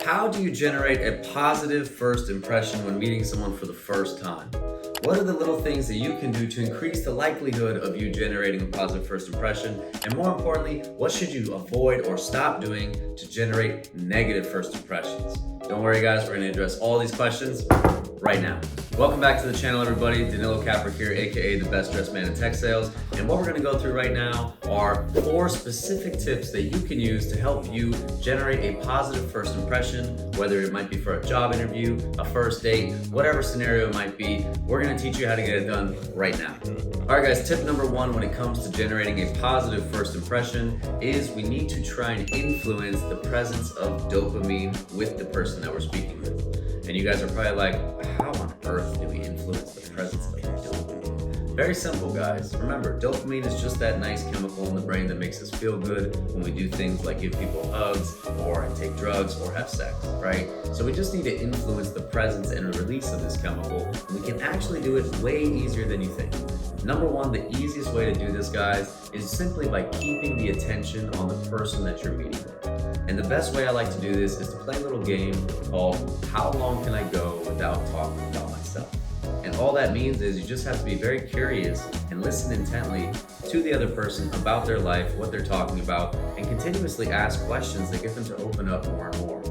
how do you generate a positive first impression when meeting someone for the first time? What are the little things that you can do to increase the likelihood of you generating a positive first impression? And more importantly, what should you avoid or stop doing to generate negative first impressions? Don't worry guys, we're going to address all these questions right now. Welcome back to the channel everybody. Danilo Kaprick here, aka the best dressed man in tech sales. And what we're going to go through right now are 4 specific tips that you can use to help you generate a positive first impression, whether it might be for a job interview, a first date, whatever scenario it might be. We're going to teach you how to get it done right now. All right guys, tip number 1 when it comes to generating a positive first impression is we need to try and influence the presence of dopamine with the person that we're speaking with. And you guys are probably like, how on earth do we influence the presence of dopamine? Very simple, guys. Remember, dopamine is just that nice chemical in the brain that makes us feel good when we do things like give people hugs or take drugs or have sex, right? So we just need to influence the presence and release of this chemical, and we can actually do it way easier than you think. Number 1, the easiest way to do this, guys, is simply by keeping the attention on the person that you're meeting with. And the best way I like to do this is to play a little game called How Long Can I Go Without Talking About Myself? And all that means is you just have to be very curious and listen intently to the other person about their life, what they're talking about, and continuously ask questions that get them to open up more and more.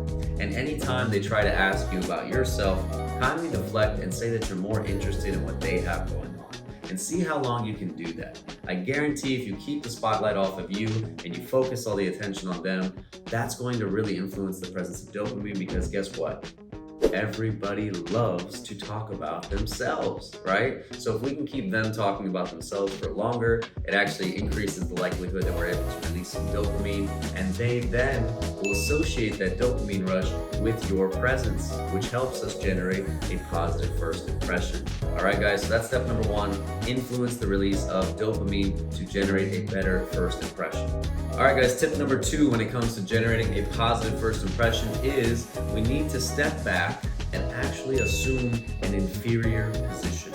And anytime they try to ask you about yourself, kindly deflect and say that you're more interested in what they have going on. And see how long you can do that. I guarantee if you keep the spotlight off of you and you focus all the attention on them, that's going to really influence the presence of dopamine, because guess what? Everybody loves to talk about themselves, right? So if we can keep them talking about themselves for longer, it actually increases the likelihood that we're able to release some dopamine, and they then will associate that dopamine rush with your presence, which helps us generate a positive first impression. All right, guys, so that's step number 1, influence the release of dopamine to generate a better first impression. All right, guys, tip number 2 when it comes to generating a positive first impression is we need to step back and actually assume an inferior position.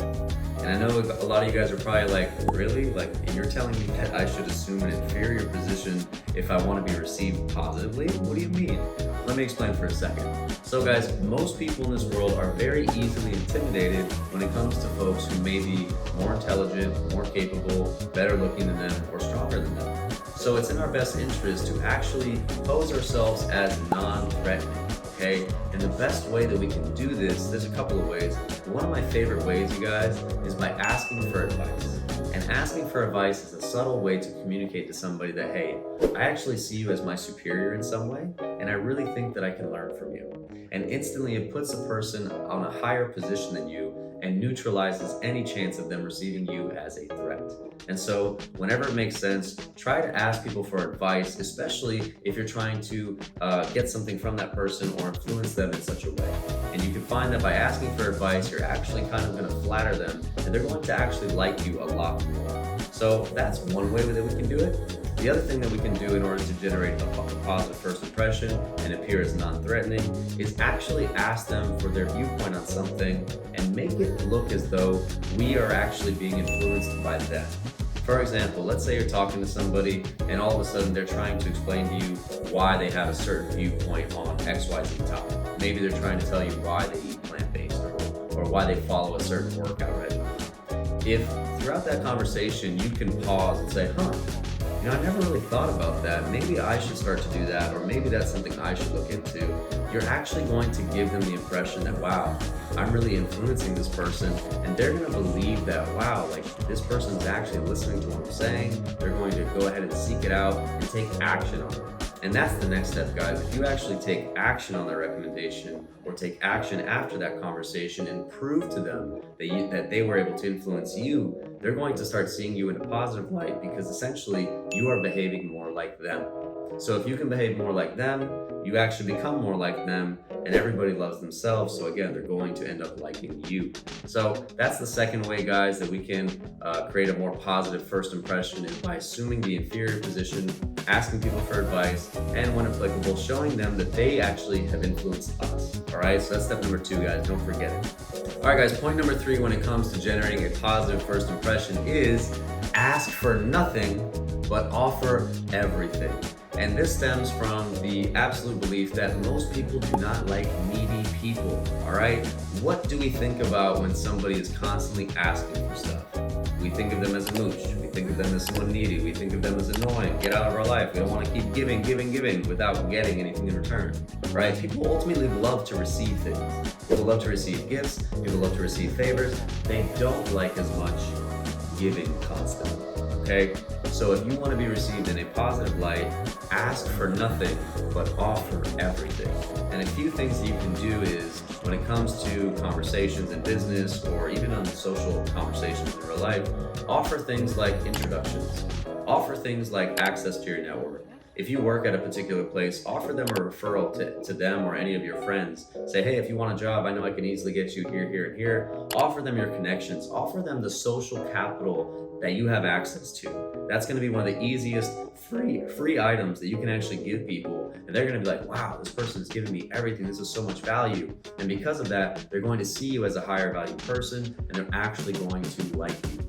And I know a lot of you guys are probably like, really? Like, you're telling me that I should assume an inferior position if I want to be received positively? What do you mean? Let me explain for a second. So guys, most people in this world are very easily intimidated when it comes to folks who may be more intelligent, more capable, better looking than them, or stronger than them. So it's in our best interest to actually pose ourselves as non-threatening, okay? And the best way that we can do this, there's a couple of ways. One of my favorite ways, you guys, is by asking for advice. And asking for advice is a subtle way to communicate to somebody that, hey, I actually see you as my superior in some way, and I really think that I can learn from you. And instantly it puts a person on a higher position than you and neutralizes any chance of them receiving you as a threat. And so whenever it makes sense, try to ask people for advice, especially if you're trying to get something from that person or influence them in such a way. And you can find that by asking for advice, you're actually kind of going to flatter them, and they're going to actually like you a lot more. So that's one way that we can do it. The other thing that we can do in order to generate a positive first impression and appear as non-threatening is actually ask them for their viewpoint on something and make it look as though we are actually being influenced by them. For example, let's say you're talking to somebody and all of a sudden they're trying to explain to you why they have a certain viewpoint on XYZ topic. Maybe they're trying to tell you why they eat plant-based or why they follow a certain workout regimen. If throughout that conversation you can pause and say, I never really thought about that. Maybe I should start to do that, or maybe that's something I should look into. You're actually going to give them the impression that, wow, I'm really influencing this person, and they're going to believe that, wow, like this person's actually listening to what I'm saying. They're going to go ahead and seek it out and take action on it. And that's the next step, guys. If you actually take action on their recommendation or take action after that conversation and prove to them that they were able to influence you, they're going to start seeing you in a positive light, because essentially you are behaving more like them. So if you can behave more like them, you actually become more like them, and everybody loves themselves. So again, they're going to end up liking you. So that's the second way, guys, that we can create a more positive first impression, is by assuming the inferior position, asking people for advice, and when applicable, showing them that they actually have influenced us. All right, so that's step number 2, guys. Don't forget it. All right, guys, point number 3 when it comes to generating a positive first impression is ask for nothing, but offer everything. And this stems from the absolute belief that most people do not like needy people, all right? What do we think about when somebody is constantly asking for stuff? We think of them as a mooch. We think of them as someone needy. We think of them as annoying. Get out of our life. We don't want to keep giving without getting anything in return, right? People ultimately love to receive things. People love to receive gifts. People love to receive favors. They don't like as much giving constantly, okay? So if you want to be received in a positive light, ask for nothing, but offer everything. And a few things that you can do is, when it comes to conversations in business or even on social conversations in real life, offer things like introductions. Offer things like access to your network. If you work at a particular place, offer them a referral to them or any of your friends. Say, hey, if you want a job, I know I can easily get you here, here, and here. Offer them your connections. Offer them the social capital that you have access to. That's going to be one of the easiest free items that you can actually give people. And they're going to be like, wow, this person is giving me everything. This is so much value. And because of that, they're going to see you as a higher value person, and they're actually going to like you.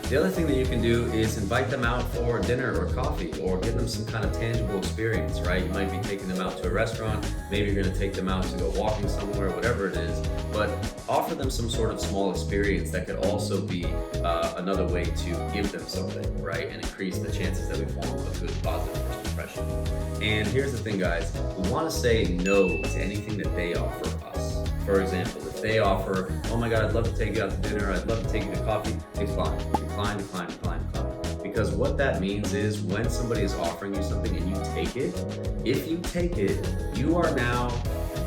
The other thing that you can do is invite them out for dinner or coffee, or give them some kind of tangible experience, right? You might be taking them out to a restaurant, maybe you're gonna take them out to go walking somewhere, whatever it is, but offer them some sort of small experience that could also be another way to give them something, right? And increase the chances that we form a good positive first impression. And here's the thing, guys, we wanna say no to anything that they offer us. For example, if they offer, oh my God, I'd love to take you out to dinner, I'd love to take you to coffee, decline. Because what that means is, when somebody is offering you something and you take it, if you take it, you are now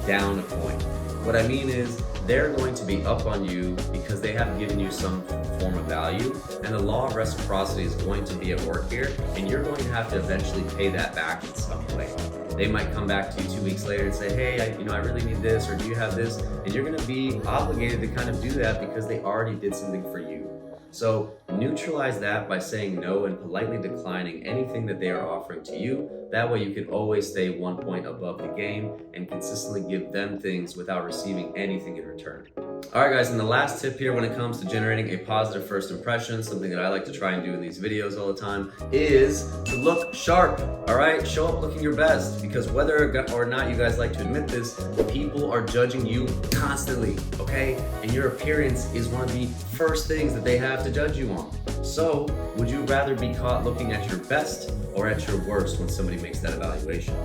down a point. What I mean is, they're going to be up on you because they have given you some form of value, and the law of reciprocity is going to be at work here, and you're going to have to eventually pay that back in some way. They might come back to you 2 weeks later and say, hey, I really need this, or do you have this? And you're gonna be obligated to kind of do that because they already did something for you. So neutralize that by saying no and politely declining anything that they are offering to you. That way you can always stay 1 point above the game and consistently give them things without receiving anything in return. All right, guys, and the last tip here when it comes to generating a positive first impression, something that I like to try and do in these videos all the time, is to look sharp, all right? Show up looking your best, because whether or not you guys like to admit this, people are judging you constantly, okay? And your appearance is one of the first things that they have to judge you on. So, would you rather be caught looking at your best or at your worst when somebody makes that evaluation?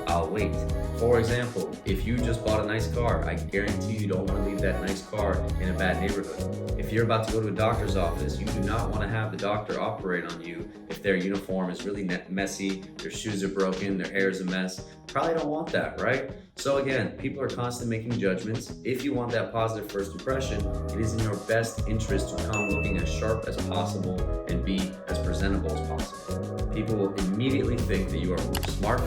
I'll wait. For example, if you just bought a nice car, I guarantee you don't want to leave that nice car in a bad neighborhood. If you're about to go to a doctor's office, you do not want to have the doctor operate on you if their uniform is really messy, their shoes are broken, their hair is a mess. Probably don't want that, right? So again, people are constantly making judgments. If you want that positive first impression, it is in your best interest to come looking as sharp as possible and be as presentable as possible. People will immediately think that you are smart,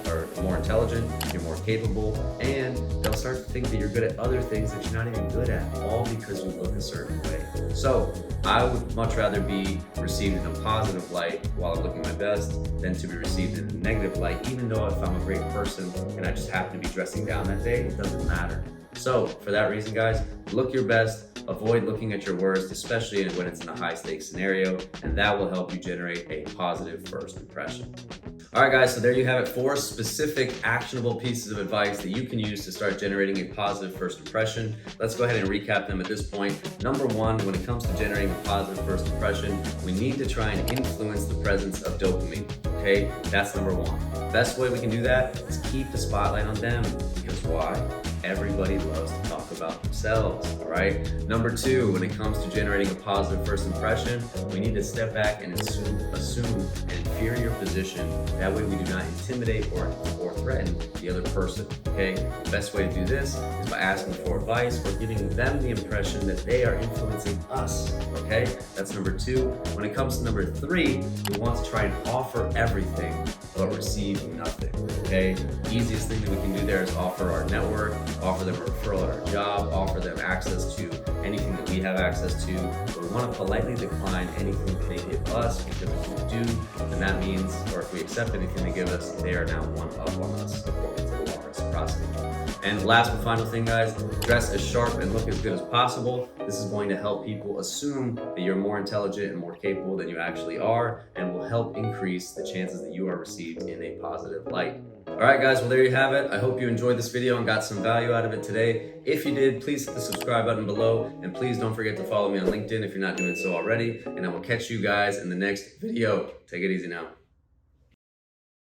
or more intelligent, you're more capable, and they'll start to think that you're good at other things that you're not even good at, all because you look a certain way. So I would much rather be received in a positive light while I'm looking my best than to be received in a negative light, even though if I'm a great person and I just happen to be dressing down that day, it doesn't matter. So for that reason, guys, look your best, avoid looking at your worst, especially when it's in a high stakes scenario, and that will help you generate a positive first impression. All right, guys, so there you have it, 4 specific actionable pieces of advice that you can use to start generating a positive first impression. Let's go ahead and recap them at this point. Number 1, when it comes to generating a positive first impression, we need to try and influence the presence of dopamine, okay? That's number 1. Best way we can do that is keep the spotlight on them, because why? Everybody loves to talk about themselves, all right? Number 2, when it comes to generating a positive first impression, we need to step back and assume an inferior position. That way we do not intimidate or threaten the other person, okay? The best way to do this is by asking for advice or giving them the impression that they are influencing us, okay? That's number 2. When it comes to number 3, we want to try and offer everything but receive nothing, okay? The easiest thing that we can do there is offer our network, offer them a referral at our job, offer them access to anything that we have access to, but we want to politely decline anything that they give us, because if we do, then that means, or if we accept anything they give us, they are now one up on us according to the law of reciprocity. And last but final thing, guys, dress as sharp and look as good as possible. This is going to help people assume that you're more intelligent and more capable than you actually are, and will help increase the chances that you are received in a positive light. All right, guys, well, there you have it. I hope you enjoyed this video and got some value out of it today. If you did, please hit the subscribe button below, and please don't forget to follow me on LinkedIn if you're not doing so already, and I will catch you guys in the next video. Take it easy now.